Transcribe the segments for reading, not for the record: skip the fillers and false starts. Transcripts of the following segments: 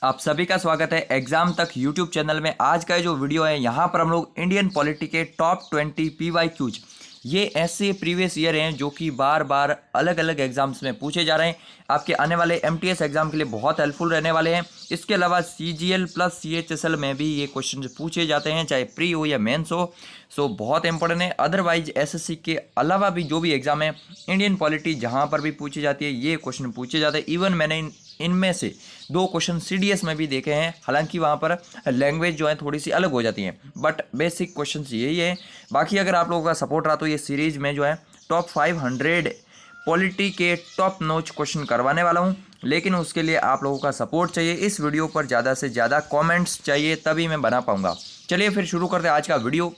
आप सभी का स्वागत है एग्जाम तक यूट्यूब चैनल में। आज का जो वीडियो है यहाँ पर हम लोग इंडियन पॉलिटी के टॉप 20 PYQs, ये ऐसे प्रीवियस ईयर हैं जो कि बार बार अलग अलग एग्जाम्स में पूछे जा रहे हैं। आपके आने वाले MTS एग्जाम के लिए बहुत हेल्पफुल रहने वाले हैं। इसके अलावा CGL प्लस CHSL में भी ये क्वेश्चन पूछे जाते हैं, चाहे प्री हो या मेंस हो। सो बहुत इंपॉर्टेंट है। अदरवाइज SSC के अलावा भी जो भी एग्जाम है, इंडियन पॉलिटी जहाँ पर भी पूछी जाती है ये क्वेश्चन पूछे जाते हैं। इवन मैंने इनमें से 2 क्वेश्चन CDS में भी देखे हैं, हालांकि वहाँ पर लैंग्वेज जो है थोड़ी सी अलग हो जाती है, बट बेसिक क्वेश्चन यही है। बाकी अगर आप लोगों का सपोर्ट रहा तो ये सीरीज में जो है टॉप 500 पॉलिटी के टॉप नॉच क्वेश्चन करवाने वाला हूँ, लेकिन उसके लिए आप लोगों का सपोर्ट चाहिए। इस वीडियो पर ज़्यादा से ज़्यादा कॉमेंट्स चाहिए, तभी मैं बना पाऊँगा। चलिए फिर शुरू करते हैं आज का वीडियो।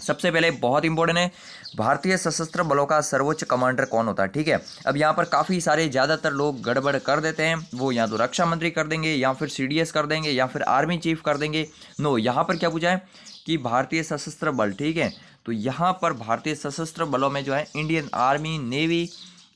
सबसे पहले बहुत इंपॉर्टेंट है, भारतीय सशस्त्र बलों का सर्वोच्च कमांडर कौन होता है। ठीक है, अब यहाँ पर काफ़ी सारे ज़्यादातर लोग गड़बड़ कर देते हैं। वो या तो रक्षा मंत्री कर देंगे, या फिर CDS कर देंगे, या फिर आर्मी चीफ कर देंगे। नो, यहाँ पर क्या पूछा है कि भारतीय सशस्त्र बल। ठीक है, तो यहाँ पर भारतीय सशस्त्र बलों में जो है इंडियन आर्मी, नेवी,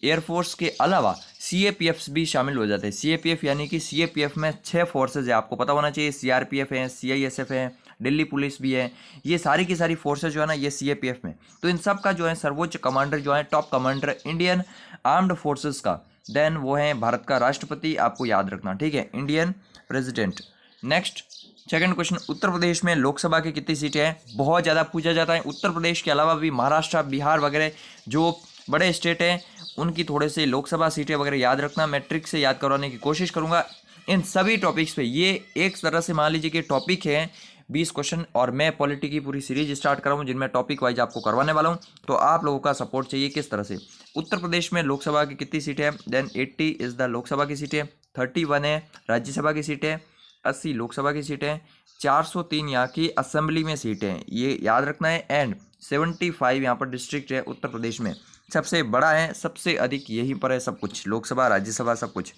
एयरफोर्स के अलावा CAPF भी शामिल हो जाते हैं। CAPF यानी कि CAPF में 6 फोर्सेज है, आपको पता होना चाहिए। CRPF है, CISF है, दिल्ली पुलिस भी है। ये सारी की सारी फोर्सेज जो है ना, ये CAPF में। तो इन सब का जो है सर्वोच्च कमांडर जो है, top commander Indian armed forces का, देन वो है भारत का राष्ट्रपति, आपको याद रखना। ठीक है, Indian president. Next second question, Uttar Pradesh में लोकसभा की कितनी सीटें हैं। बहुत ज़्यादा पूछा जाता है। उत्तर प्रदेश के अलावा भी महाराष्ट्र, बिहार वगैरह जो बड़े स्टेट हैं, उनकी थोड़े से लोकसभा सीटें वगैरह याद रखना। मैं ट्रिक से याद करवाने की कोशिश करूंगा इन सभी टॉपिक्स पे। ये एक तरह से मान लीजिए कि टॉपिक है 20 क्वेश्चन, और मैं पॉलिटी की पूरी सीरीज स्टार्ट कर रहा हूँ जिनमें टॉपिक वाइज आपको करवाने वाला हूँ। तो आप लोगों का सपोर्ट चाहिए किस तरह से। उत्तर प्रदेश में लोकसभा की कितनी सीटें हैं, देन 80 इज द लोकसभा की सीटें, 31 है राज्यसभा की सीटें, 80 लोकसभा की सीटें, 403 यहाँ की असेंबली में सीटें हैं, ये याद रखना है। एंड 75 यहाँ पर डिस्ट्रिक्ट है उत्तर प्रदेश में, सबसे बड़ा है, सबसे अधिक यहीं पर है सब कुछ, लोकसभा राज्यसभा सब कुछ।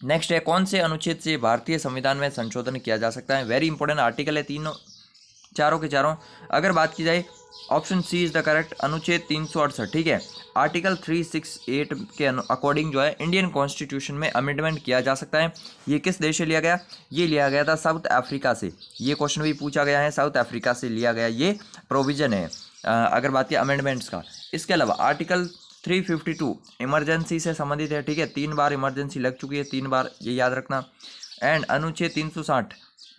नेक्स्ट है, कौन से अनुच्छेद से भारतीय संविधान में संशोधन किया जा सकता है। वेरी इंपॉर्टेंट आर्टिकल है, तीनों चारों के चारों। अगर बात की जाए, option C is the correct, अनुच्छेद 368। ठीक है, आर्टिकल 368 के अकॉर्डिंग जो है इंडियन कॉन्स्टिट्यूशन में अमेंडमेंट किया जा सकता है। ये किस देश से लिया गया, ये लिया गया था साउथ अफ्रीका से। ये क्वेश्चन भी पूछा गया है, साउथ अफ्रीका से लिया गया ये प्रोविजन है अगर बात की अमेंडमेंट्स का। इसके अलावा आर्टिकल 352 इमरजेंसी से संबंधित है। ठीक है, 3 बार इमरजेंसी लग चुकी है, 3 बार, ये याद रखना। एंड अनुच्छेद 360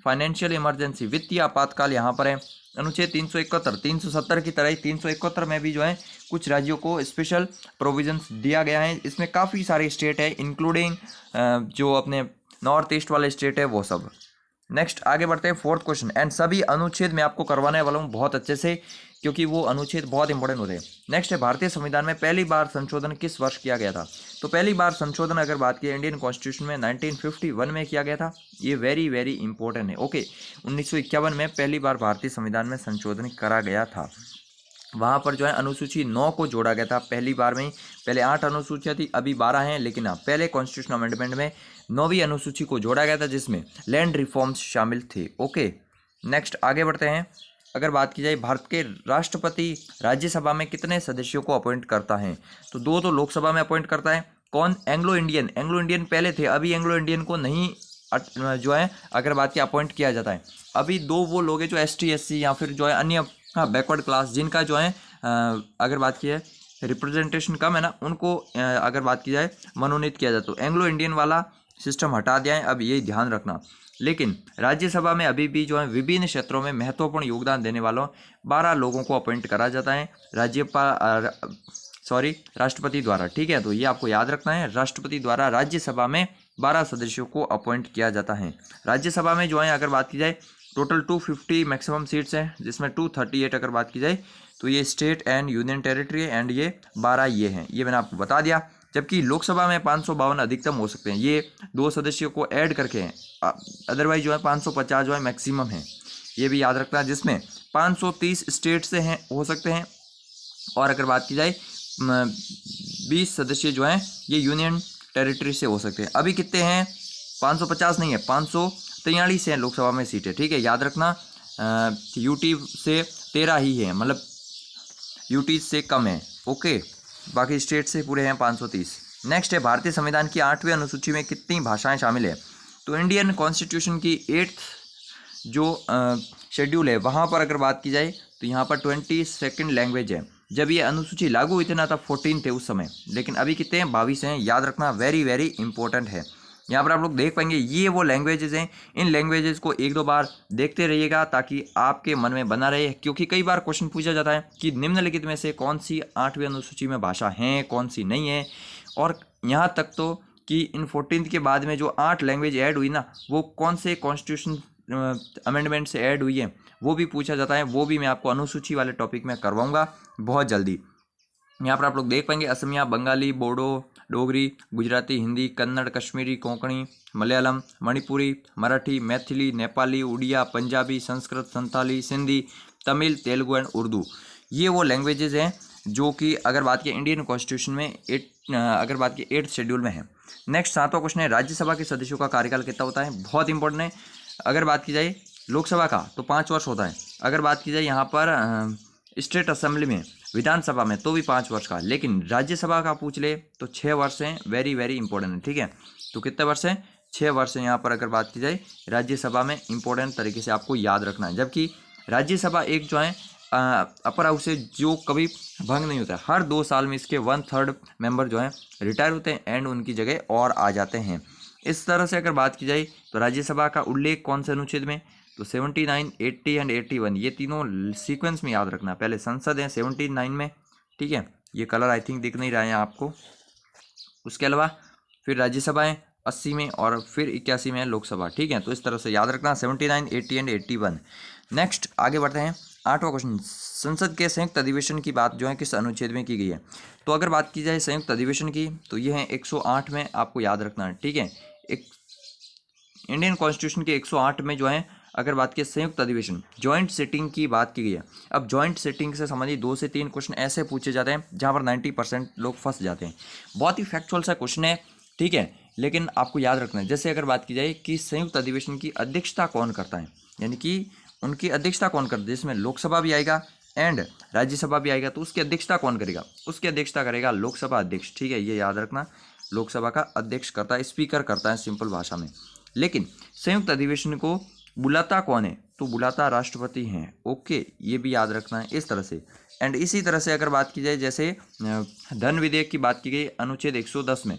फाइनेंशियल इमरजेंसी, वित्तीय आपातकाल यहाँ पर है। अनुच्छेद 371 370 की तरह ही 371 में भी जो है कुछ राज्यों को स्पेशल प्रोविजंस दिया गया है। इसमें काफ़ी सारे स्टेट है, इंक्लूडिंग जो अपने नॉर्थ ईस्ट वाले स्टेट है वो सब। नेक्स्ट आगे बढ़ते हैं, फोर्थ क्वेश्चन। एंड सभी अनुच्छेद मैं आपको करवाने वाला हूँ बहुत अच्छे से, क्योंकि वो अनुच्छेद बहुत इंपॉर्टेंट होते हैं। नेक्स्ट है, भारतीय संविधान में पहली बार संशोधन किस वर्ष किया गया था। तो पहली बार संशोधन अगर बात की इंडियन कॉन्स्टिट्यूशन में 1951 में किया गया था। ये वेरी वेरी इंपॉर्टेंट है। ओके, 1951 में पहली बार भारतीय संविधान में संशोधन करा गया था। वहाँ पर जो है अनुसूची 9 को जोड़ा गया था पहली बार में ही। पहले 8 अनुसूचियाँ थी, अभी 12 हैं, लेकिन हाँ पहले कॉन्स्टिट्यूशन अमेंडमेंट में 9वीं अनुसूची को जोड़ा गया था, जिसमें लैंड रिफॉर्म्स शामिल थे। ओके, नेक्स्ट आगे बढ़ते हैं। अगर बात की जाए, भारत के राष्ट्रपति राज्यसभा में कितने सदस्यों को अपॉइंट करता है। तो 2 तो लोकसभा में अपॉइंट करता है। कौन, एंग्लो इंडियन पहले थे, अभी एंग्लो इंडियन को नहीं जो है अगर बात की अपॉइंट किया जाता है। अभी 2 वो लोग हैं जो ST SC या फिर जो है अन्य बैकवर्ड क्लास, जिनका जो है अगर बात की है रिप्रेजेंटेशन कम है ना, उनको अगर बात की जाए मनोनीत किया जाए। तो एंग्लो इंडियन वाला सिस्टम हटा दिया है, अब ये ध्यान रखना। लेकिन राज्यसभा में अभी भी जो है विभिन्न क्षेत्रों में महत्वपूर्ण योगदान देने वालों 12 लोगों को अपॉइंट करा जाता है राष्ट्रपति द्वारा। ठीक है, तो ये आपको याद रखना है, राष्ट्रपति द्वारा राज्यसभा में 12 सदस्यों को अपॉइंट किया जाता है। राज्यसभा में जो है अगर बात की जाए, टोटल 250 मैक्सिमम सीट्स हैं, जिसमें 238 अगर बात की जाए तो ये स्टेट एंड यूनियन टेरिटरी है, एंड ये 12 ये हैं, ये मैंने आपको बता दिया। जबकि लोकसभा में 552 अधिकतम हो सकते हैं, ये 2 सदस्यों को ऐड करके हैं। अदरवाइज जो है 550 जो है मैक्सिमम है, ये भी याद रखना, जिसमें 530 स्टेट से हैं हो सकते हैं, और अगर बात की जाए 20 सदस्य जो हैं ये यूनियन टेरिटरी से हो सकते हैं। अभी कितने हैं, 550 नहीं है, 543 हैं लोकसभा में सीटें। ठीक है, याद रखना, यूटी से 13 ही है, मतलब यूटी से कम है। ओके, बाकी स्टेट से पूरे हैं 530। नेक्स्ट है, भारतीय संविधान की 8वीं अनुसूची में कितनी भाषाएं शामिल है। तो इंडियन कॉन्स्टिट्यूशन की 8th जो शेड्यूल है वहाँ पर अगर बात की जाए तो यहाँ पर 22nd लैंग्वेज है। जब ये अनुसूची लागू हुई थी ना तब 14 थे उस समय, लेकिन अभी कितने हैं, 22 हैं। याद रखना, वेरी वेरी इंपॉर्टेंट है। यहाँ पर आप लोग देख पाएंगे ये वो लैंग्वेजेस हैं। इन लैंग्वेजेस को एक दो बार देखते रहिएगा ताकि आपके मन में बना रहे, क्योंकि कई बार क्वेश्चन पूछा जाता है कि निम्नलिखित में से कौन सी 8वीं अनुसूची में भाषा है, कौन सी नहीं है। और यहाँ तक तो कि इन 14 के बाद में जो 8 लैंग्वेज ऐड हुई ना, वो कौन से कॉन्स्टिट्यूशन अमेंडमेंट से ऐड हुई है वो भी पूछा जाता है। वो भी मैं आपको अनुसूची वाले टॉपिक में करवाऊंगा बहुत जल्दी। यहाँ पर आप लोग देख पाएंगे असमिया, बंगाली, बोडो, डोगरी, गुजराती, हिंदी, कन्नड़, कश्मीरी, कोंकणी, मलयालम, मणिपुरी, मराठी, मैथिली, नेपाली, उड़िया, पंजाबी, संस्कृत, संथाली, सिंधी, तमिल, तेलुगु एंड उर्दू। ये वो लैंग्वेजेस हैं जो कि अगर बात की इंडियन कॉन्स्टिट्यूशन में अगर बात की 8th शेड्यूल में है। नेक्स्ट 7वां क्वेश्चन है, राज्यसभा के सदस्यों का कार्यकाल कितना होता है? बहुत इंपॉर्टेंट है। अगर बात की जाए लोकसभा का तो 5 वर्ष होता है। अगर बात की जाए यहाँ पर स्टेट असेंबली में, विधानसभा में, तो भी 5 वर्ष का। लेकिन राज्यसभा का पूछ ले तो 6 वर्ष हैं। वेरी वेरी इंपॉर्टेंट है, ठीक है। तो कितने वर्ष हैं? 6 वर्ष हैं यहाँ पर अगर बात की जाए राज्यसभा में। इंपॉर्टेंट तरीके से आपको याद रखना है। जबकि राज्यसभा एक जो है अपर हाउस है जो कभी भंग नहीं होता है। हर 2 साल में इसके 1/3 मेंबर जो हैं रिटायर होते हैं एंड उनकी जगह और आ जाते हैं। इस तरह से अगर बात की जाए तो राज्यसभा का उल्लेख कौन से अनुच्छेद में? तो 79, 80 एंड 81, ये तीनों सीक्वेंस में याद रखना। पहले संसद है 79 में, ठीक है, ये कलर आई थिंक दिख नहीं रहा है आपको। उसके अलावा फिर राज्यसभा है 80 में और फिर 81 में है लोकसभा, ठीक है। तो इस तरह से याद रखना 79, 80 एंड 81। नेक्स्ट आगे बढ़ते हैं। 8वां क्वेश्चन, संसद के संयुक्त अधिवेशन की बात जो है किस अनुच्छेद में की गई है? तो अगर बात की जाए संयुक्त अधिवेशन की तो ये है 108 में, आपको याद रखना है, ठीक है। एक इंडियन कॉन्स्टिट्यूशन के 108 में जो है अगर बात की संयुक्त अधिवेशन, जॉइंट सिटिंग की बात की गई है। अब जॉइंट सिटिंग से संबंधित 2 से 3 क्वेश्चन ऐसे पूछे जाते हैं जहां पर 90% लोग फंस जाते हैं। बहुत ही फैक्चुअल सा क्वेश्चन है, ठीक है, लेकिन आपको याद रखना है। जैसे अगर बात की जाए कि संयुक्त अधिवेशन की अध्यक्षता कौन करता है, यानी कि उनकी अध्यक्षता कौन करता है, जिसमें लोकसभा भी आएगा एंड राज्यसभा भी आएगा, तो उसकी अध्यक्षता कौन करेगा? उसकी अध्यक्षता करेगा लोकसभा अध्यक्ष, ठीक है, ये याद रखना। लोकसभा का अध्यक्ष करता है, स्पीकर करता है सिंपल भाषा में। लेकिन संयुक्त अधिवेशन को बुलाता कौन है? तो बुलाता राष्ट्रपति हैं, ओके, ये भी याद रखना है इस तरह से। एंड इसी तरह से अगर बात की जाए जैसे धन विधेयक की बात की गई अनुच्छेद 110 में,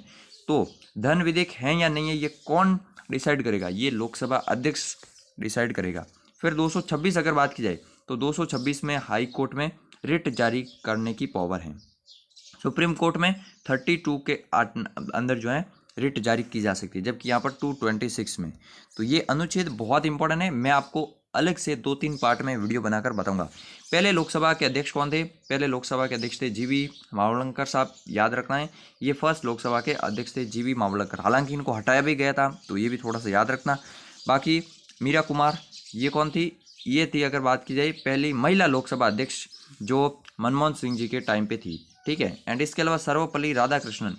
तो धन विधेयक है या नहीं है ये कौन डिसाइड करेगा? ये लोकसभा अध्यक्ष डिसाइड करेगा। फिर 226 अगर बात की जाए तो 226 में हाई कोर्ट में रिट जारी करने की पावर है। सुप्रीम कोर्ट में 32 के अंदर जो है रिट जारी की जा सकती है, जबकि यहाँ पर 226 में। तो ये अनुच्छेद बहुत इंपॉर्टेंट है। मैं आपको अलग से 2-3 पार्ट में वीडियो बनाकर बताऊंगा। पहले लोकसभा के अध्यक्ष कौन थे? पहले लोकसभा के अध्यक्ष थे जीवी मावलंकर साहब, याद रखना है। ये फर्स्ट लोकसभा के अध्यक्ष थे जीवी मावलंकर, हालांकि इनको हटाया भी गया था, तो ये भी थोड़ा सा याद रखना। बाकी मीरा कुमार, ये कौन थी? ये थी अगर बात की जाए पहली महिला लोकसभा अध्यक्ष जो मनमोहन सिंह जी के टाइम पे थी, ठीक है। एंड इसके अलावा सर्वपल्ली राधाकृष्णन,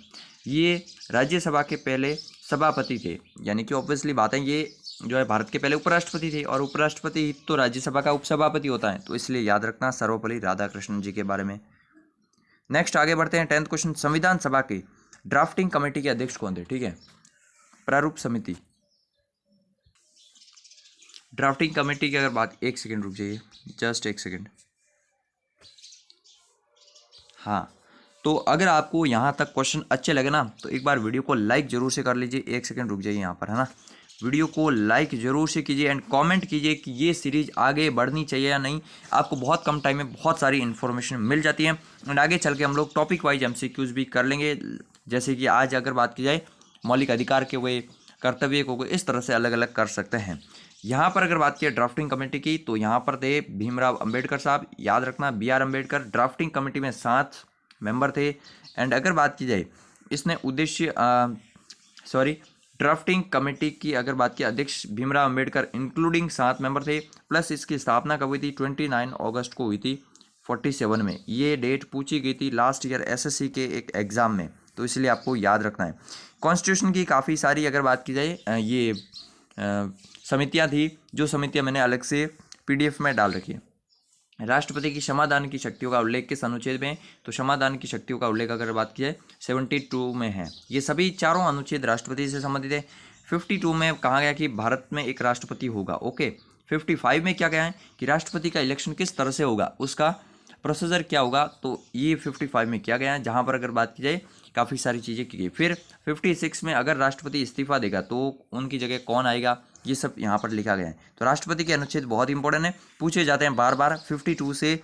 ये राज्यसभा के पहले सभापति थे, यानी कि ऑब्वियसली बात है ये जो है भारत के पहले उपराष्ट्रपति थे, और उपराष्ट्रपति तो राज्यसभा का उपसभापति होता है, तो इसलिए याद रखना सर्वपल्ली राधाकृष्णन जी के बारे में। नेक्स्ट आगे बढ़ते हैं। 10th क्वेश्चन, संविधान सभा की ड्राफ्टिंग कमेटी के अध्यक्ष कौन थे? ठीक है, प्रारूप समिति, ड्राफ्टिंग कमेटी की अगर बात, एक सेकेंड रुक जाइए, जस्ट एक सेकेंड। हाँ, तो अगर आपको यहाँ तक क्वेश्चन अच्छे लगे ना तो एक बार वीडियो को लाइक जरूर से कर लीजिए। एक सेकंड रुक जाइए यहाँ पर, है ना, वीडियो को लाइक जरूर से कीजिए एंड कमेंट कीजिए कि ये सीरीज आगे बढ़नी चाहिए या नहीं। आपको बहुत कम टाइम में बहुत सारी इन्फॉर्मेशन मिल जाती है एंड आगे चल के हम लोग टॉपिक वाइज MCQs भी कर लेंगे। जैसे कि आज अगर बात की जाए मौलिक अधिकार के हुए, कर्तव्य को, इस तरह से अलग अलग कर सकते हैं। यहाँ पर अगर बात की ड्राफ्टिंग कमेटी की तो यहाँ पर थे भीमराव अंबेडकर साहब, याद रखना BR अम्बेडकर। ड्राफ्टिंग कमेटी में 7 मेंबर थे एंड अगर बात की जाए इसने उद्देश्य ड्राफ्टिंग कमेटी की अगर बात की अध्यक्ष भीमराव अंबेडकर इंक्लूडिंग 7 मेंबर थे। प्लस इसकी स्थापना कब हुई थी? 29 अगस्त को हुई थी 47 में। ये डेट पूछी गई थी लास्ट ईयर SSC के एक एग्जाम में, तो इसलिए आपको याद रखना है। कॉन्स्टिट्यूशन की काफ़ी सारी अगर बात की जाए ये समितियां थी, जो समितियां मैंने अलग से PDF में डाल रखी है। राष्ट्रपति की क्षमादान की शक्तियों का उल्लेख किस अनुच्छेद में? तो क्षमादान की शक्तियों का उल्लेख अगर बात की जाए 72 में है। ये सभी चारों अनुच्छेद राष्ट्रपति से संबंधित है। 52 में कहा गया कि भारत में एक राष्ट्रपति होगा। ओके, 55 में क्या गया है कि राष्ट्रपति का इलेक्शन किस तरह से होगा, उसका प्रोसीजर क्या होगा, तो ये 55 में किया गया है, जहाँ पर अगर बात की जाए काफ़ी सारी चीज़ें की गई। फिर 56 में अगर राष्ट्रपति इस्तीफा देगा तो उनकी जगह कौन आएगा, ये सब यहाँ पर लिखा गया है। तो राष्ट्रपति के अनुच्छेद बहुत इंपॉर्टेंट है, पूछे जाते हैं बार बार। 52 से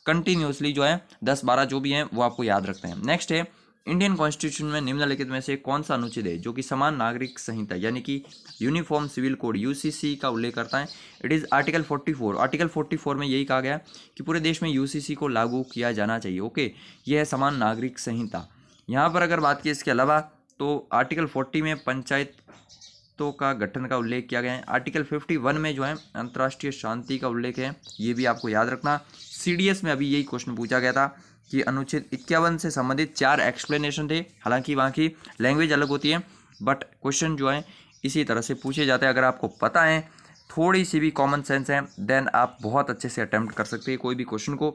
कंटिन्यूसली जो है 10-12 जो भी हैं वो आपको याद रखते हैं। नेक्स्ट है, इंडियन कॉन्स्टिट्यूशन में निम्नलिखित में से कौन सा अनुच्छेद है जो कि समान नागरिक संहिता यानी कि यूनिफॉर्म सिविल कोड यूसीसी का उल्लेख करता है। It is article 44। आर्टिकल 44 में यही कहा गया कि पूरे देश में यूसीसी को लागू किया जाना चाहिए। ओके, यह है समान नागरिक संहिता। यहाँ पर अगर बात की इसके अलावा तो आर्टिकल 40 में पंचायतों का गठन का उल्लेख किया गया है। आर्टिकल 51 में जो है अंतर्राष्ट्रीय शांति का उल्लेख है, ये भी आपको याद रखना। सीडीएस में अभी यही क्वेश्चन पूछा गया था कि अनुच्छेद 51 से संबंधित 4 एक्सप्लेनेशन थे, हालांकि वहाँ की लैंग्वेज अलग होती है, बट क्वेश्चन जो है इसी तरह से पूछे जाते हैं। अगर आपको पता है, थोड़ी सी भी कॉमन सेंस है, देन आप बहुत अच्छे से अटेम्प्ट कर सकते हैं कोई भी क्वेश्चन को।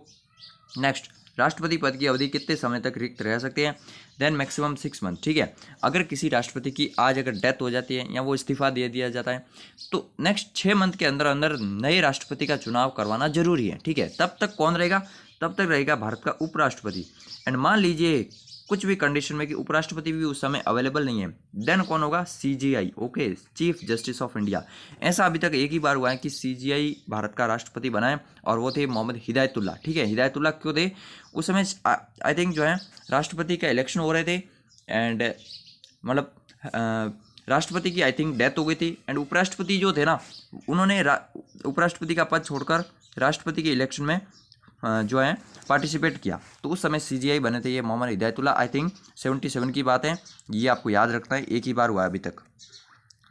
नेक्स्ट, राष्ट्रपति पद की अवधि कितने समय तक रिक्त रह सकते हैं, देन मैक्सिमम 6 मंथ। ठीक है, अगर किसी राष्ट्रपति की आज अगर डेथ हो जाती है या वो इस्तीफा दे दिया जाता है तो नेक्स्ट 6 मंथ के अंदर अंदर नए राष्ट्रपति का चुनाव करवाना जरूरी है। ठीक है, तब तक कौन रहेगा, तब तक रहेगा भारत का उपराष्ट्रपति। एंड मान लीजिए कुछ भी कंडीशन में कि उपराष्ट्रपति भी उस समय अवेलेबल नहीं है, देन कौन होगा, CGI. Okay, chief justice of India. ऐसा अभी तक एक ही बार हुआ है कि सीजीआई भारत का राष्ट्रपति बना है और वो थे मोहम्मद हिदायतुल्ला। ठीक है, हिदायतुल्ला क्यों थे, उस समय आई थिंक जो है राष्ट्रपति का इलेक्शन हो रहे थे एंड मतलब राष्ट्रपति की आई थिंक डेथ हो गई थी एंड उपराष्ट्रपति जो थे ना, उन्होंने उपराष्ट्रपति का पद छोड़कर राष्ट्रपति के इलेक्शन में जो है पार्टिसिपेट किया, तो उस समय सीजीआई बने थे ये मोहम्मद हिदायतुल्ला। आई थिंक 77 की बात है, ये आपको याद रखना है, एक ही बार हुआ है अभी तक।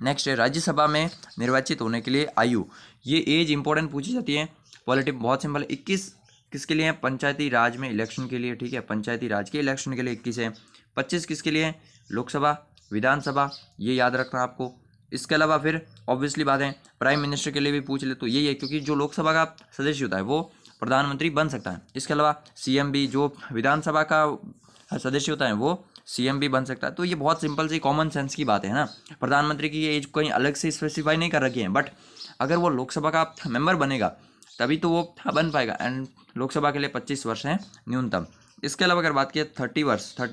नेक्स्ट है, राज्यसभा में निर्वाचित होने के लिए आयु, ये एज इंपॉर्टेंट पूछी जाती है। पॉलिटिक बहुत सिंपल है, 21 किसके लिए है, पंचायती राज में इलेक्शन के लिए। ठीक है, पंचायती राज के इलेक्शन के लिए 21 है। 25 किसके लिए है, लोकसभा विधानसभा, ये याद रखना आपको। इसके अलावा फिर ऑब्वियसली बात है प्राइम मिनिस्टर के लिए भी पूछ ले तो यही है, क्योंकि जो लोकसभा का सदस्य होता है वो प्रधानमंत्री बन सकता है। इसके अलावा सीएम भी, जो विधानसभा का सदस्य होता है वो सीएम भी बन सकता है। तो ये बहुत सिंपल सी कॉमन सेंस की बात है ना। प्रधानमंत्री की एज कोई अलग से स्पेसिफाई नहीं कर रखी है, बट अगर वो लोकसभा का मेंबर बनेगा तभी तो वो बन पाएगा। एंड लोकसभा के लिए 25 वर्ष है न्यूनतम। इसके अलावा अगर बात की 30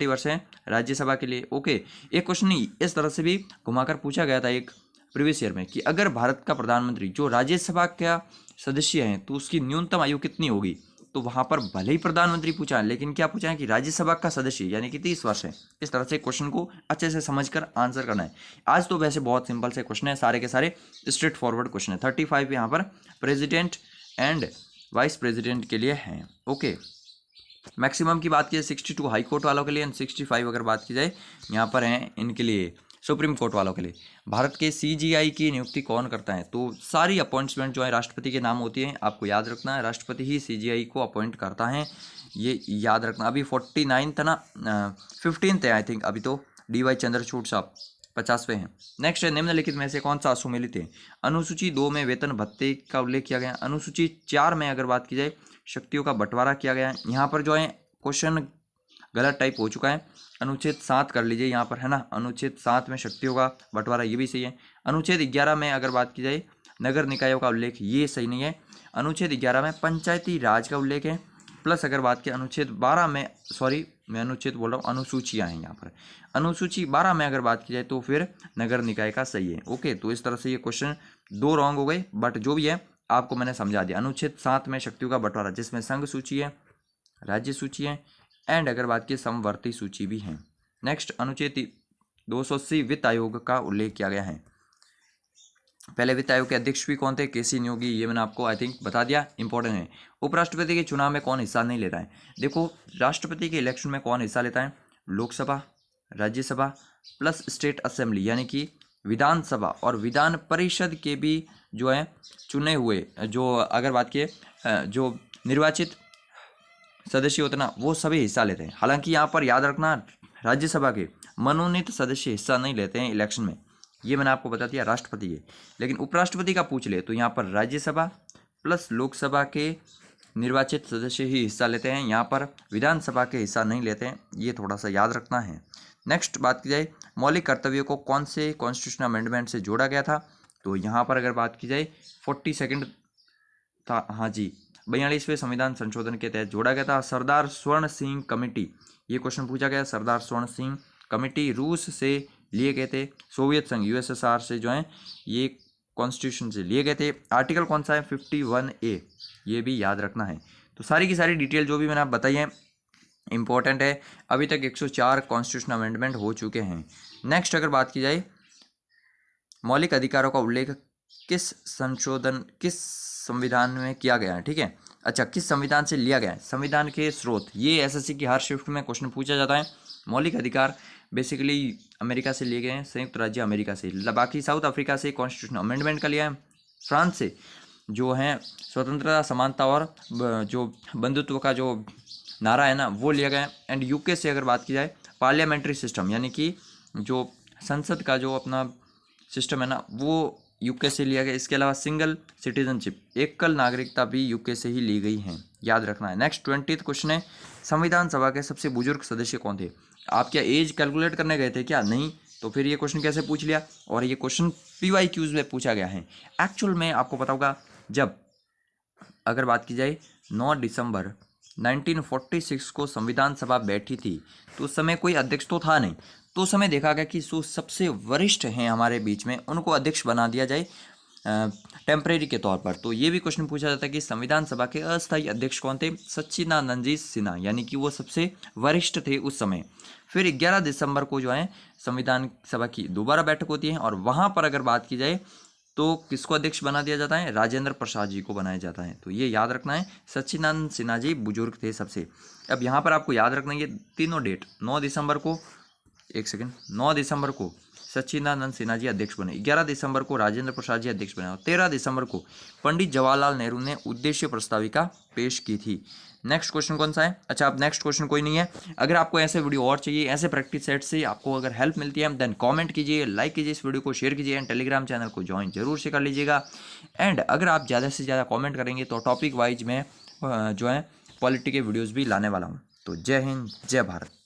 वर्ष है राज्यसभा के लिए। ओके, एक क्वेश्चन नहीं इस तरह से भी घुमाकर पूछा गया था एक प्रीवियस ईयर में कि अगर भारत का प्रधानमंत्री जो राज्यसभा का सदस्य हैं तो उसकी न्यूनतम आयु कितनी होगी, तो वहां पर भले ही प्रधानमंत्री पूछा है लेकिन क्या पूछा है कि राज्यसभा का सदस्य यानी कि 30 वर्ष है। इस तरह से क्वेश्चन को अच्छे से समझकर आंसर करना है। आज तो वैसे बहुत सिंपल से क्वेश्चन है, सारे के सारे स्ट्रेट फॉरवर्ड क्वेश्चन है। 35 यहाँ पर प्रेसिडेंट एंड वाइस प्रेसिडेंट के लिए हैं। ओके, मैक्सिमम की बात की जाए 62 हाई कोर्ट वालों के लिए एंड 65 अगर बात की जाए यहाँ पर हैं इनके लिए सुप्रीम कोर्ट वालों के लिए। भारत के सीजीआई की नियुक्ति कौन करता है, तो सारी अपॉइंटमेंट जो है राष्ट्रपति के नाम होती है, आपको याद रखना है राष्ट्रपति ही सीजीआई को अपॉइंट करता है, ये याद रखना। अभी 49 था ना, 15 है आई थिंक, अभी तो DY चंद्रचूड़ साहब 50वें हैं। नेक्स्ट है, निम्नलिखित में से कौन सा असुमेलित है, अनुसूची 2 में वेतन भत्ते का उल्लेख किया गया, अनुसूची 4 में अगर बात की जाए शक्तियों का बंटवारा किया गया है। यहाँ पर जो है क्वेश्चन गलत टाइप हो चुका है, अनुच्छेद 7 कर लीजिए यहाँ पर, है ना, अनुच्छेद 7 में शक्तियों का बंटवारा, ये भी सही है। अनुच्छेद 11 में अगर बात की जाए नगर निकायों का उल्लेख, ये सही नहीं है। अनुच्छेद 11 में पंचायती राज का उल्लेख है, प्लस अगर बात की अनुच्छेद 12 में, सॉरी मैं अनुच्छेद बोल रहा हूँ, अनुसूचियाँ हैं यहाँ पर, अनुसूची 12 में अगर बात की जाए तो फिर नगर निकाय का सही है। ओके, तो इस तरह से ये क्वेश्चन 2 रॉन्ग हो गए, बट जो भी है आपको मैंने समझा दिया। अनुच्छेद 7 में शक्तियों का बंटवारा, जिसमें संघ सूची है, राज्य सूची है एंड अगर बात की समवर्ती सूची भी है। नेक्स्ट, अनुच्छेद 280 वित्त आयोग का उल्लेख किया गया है। पहले वित्त आयोग के अध्यक्ष भी कौन थे, केसी न्योगी, ये मैंने आपको आई थिंक बता दिया, इंपॉर्टेंट है। उपराष्ट्रपति के चुनाव में कौन हिस्सा नहीं लेता है, देखो राष्ट्रपति के इलेक्शन में कौन हिस्सा लेता है, Lok Sabha, Rajya Sabha plus state assembly यानी कि विधानसभा और विधान परिषद के भी जो है चुने हुए, जो अगर बात की जो निर्वाचित सदस्य होते ना वो सभी हिस्सा लेते हैं। हालांकि यहाँ पर याद रखना राज्यसभा के मनोनीत सदस्य हिस्सा नहीं लेते हैं इलेक्शन में, ये मैंने आपको बता दिया राष्ट्रपति के। लेकिन उपराष्ट्रपति का पूछ ले तो यहाँ पर राज्यसभा प्लस लोकसभा के निर्वाचित सदस्य ही हिस्सा लेते हैं, यहाँ पर विधानसभा के हिस्सा नहीं लेते हैं, ये थोड़ा सा याद रखना है। नेक्स्ट बात की जाए मौलिक कर्तव्यों को कौन से कॉन्स्टिट्यूशन अमेंडमेंट से जोड़ा गया था, तो यहाँ पर अगर बात की जाए 42 था, हाँ जी 42वें संविधान संशोधन के तहत जोड़ा गया था। सरदार स्वर्ण सिंह कमेटी, ये क्वेश्चन पूछा गया। सरदार स्वर्ण सिंह कमेटी रूस से लिए गए थे, सोवियत संघ यूएसएसआर से जो है ये कॉन्स्टिट्यूशन से लिए गए थे। आर्टिकल कौन सा है 51A, ये भी याद रखना है। तो सारी की सारी डिटेल जो भी मैंने आप बताई है इंपॉर्टेंट है। अभी तक 104 कॉन्स्टिट्यूशन अमेंडमेंट हो चुके हैं। नेक्स्ट अगर बात की जाए मौलिक अधिकारों का उल्लेख किस संविधान में किया गया है, ठीक है। अच्छा, किस संविधान से लिया गया है, संविधान के स्रोत, ये एसएससी की हर शिफ्ट में क्वेश्चन पूछा जाता है। मौलिक अधिकार बेसिकली अमेरिका से लिए गए हैं, संयुक्त राज्य अमेरिका से। बाकी साउथ अफ्रीका से कॉन्स्टिट्यूशन अमेंडमेंट का लिया है। फ्रांस से जो है स्वतंत्रता, समानता और जो बंधुत्व का जो नारा है ना वो लिया गया है। एंड यूके से अगर बात की जाए पार्लियामेंट्री सिस्टम, यानी कि जो संसद का जो अपना सिस्टम है ना वो यूके से लिया गया। इसके अलावा सिंगल सिटीजनशिप, एकल नागरिकता भी यूके से ही ली गई है, याद रखना है। नेक्स्ट 20th क्वेश्चन है संविधान सभा के सबसे बुजुर्ग सदस्य कौन थे। आप क्या एज कैलकुलेट करने गए थे क्या, नहीं, तो फिर ये क्वेश्चन कैसे पूछ लिया। और ये क्वेश्चन PYQs में पूछा गया है। एक्चुअल में आपको पता होगा जब अगर बात की जाए 9 दिसंबर 1946 को संविधान सभा बैठी थी तो उस समय कोई अध्यक्ष तो था नहीं, तो उस समय देखा गया कि जो सबसे वरिष्ठ हैं हमारे बीच में उनको अध्यक्ष बना दिया जाए टेम्परेरी के तौर पर। तो ये भी क्वेश्चन पूछा जाता है कि संविधान सभा के अस्थायी अध्यक्ष कौन थे, सच्चिदानंद जी सिन्हा, यानी कि वो सबसे वरिष्ठ थे उस समय। फिर 11 दिसंबर को जो है संविधान सभा की दोबारा बैठक होती है और वहाँ पर अगर बात की जाए तो किसको अध्यक्ष बना दिया जाता है, राजेंद्र प्रसाद जी को बनाया जाता है। तो ये याद रखना है, सच्चिदानंद सिन्हा जी बुजुर्ग थे सबसे। अब यहाँ पर आपको याद रखना है ये तीनों डेट, 9 दिसंबर को 9 दिसंबर को सच्चिदानंद सिन्हा जी अध्यक्ष बने, 11 दिसंबर को राजेंद्र प्रसाद जी अध्यक्ष बने और 13 दिसंबर को पंडित जवाहरलाल नेहरू ने उद्देश्य प्रस्ताविका पेश की थी। नेक्स्ट क्वेश्चन कौन सा है, अच्छा अब नेक्स्ट क्वेश्चन कोई नहीं है। अगर आपको ऐसे वीडियो और चाहिए, ऐसे प्रैक्टिस सेट से आपको अगर हेल्प मिलती है देन कमेंट कीजिए, लाइक कीजिए, इस वीडियो को शेयर कीजिए एंड टेलीग्राम चैनल को ज्वाइन जरूर से कर लीजिएगा। एंड अगर आप ज़्यादा से ज़्यादा कमेंट करेंगे तो टॉपिक वाइज में जो है पॉलिटी के वीडियोज़ भी लाने वाला हूँ। तो जय हिंद, जय भारत।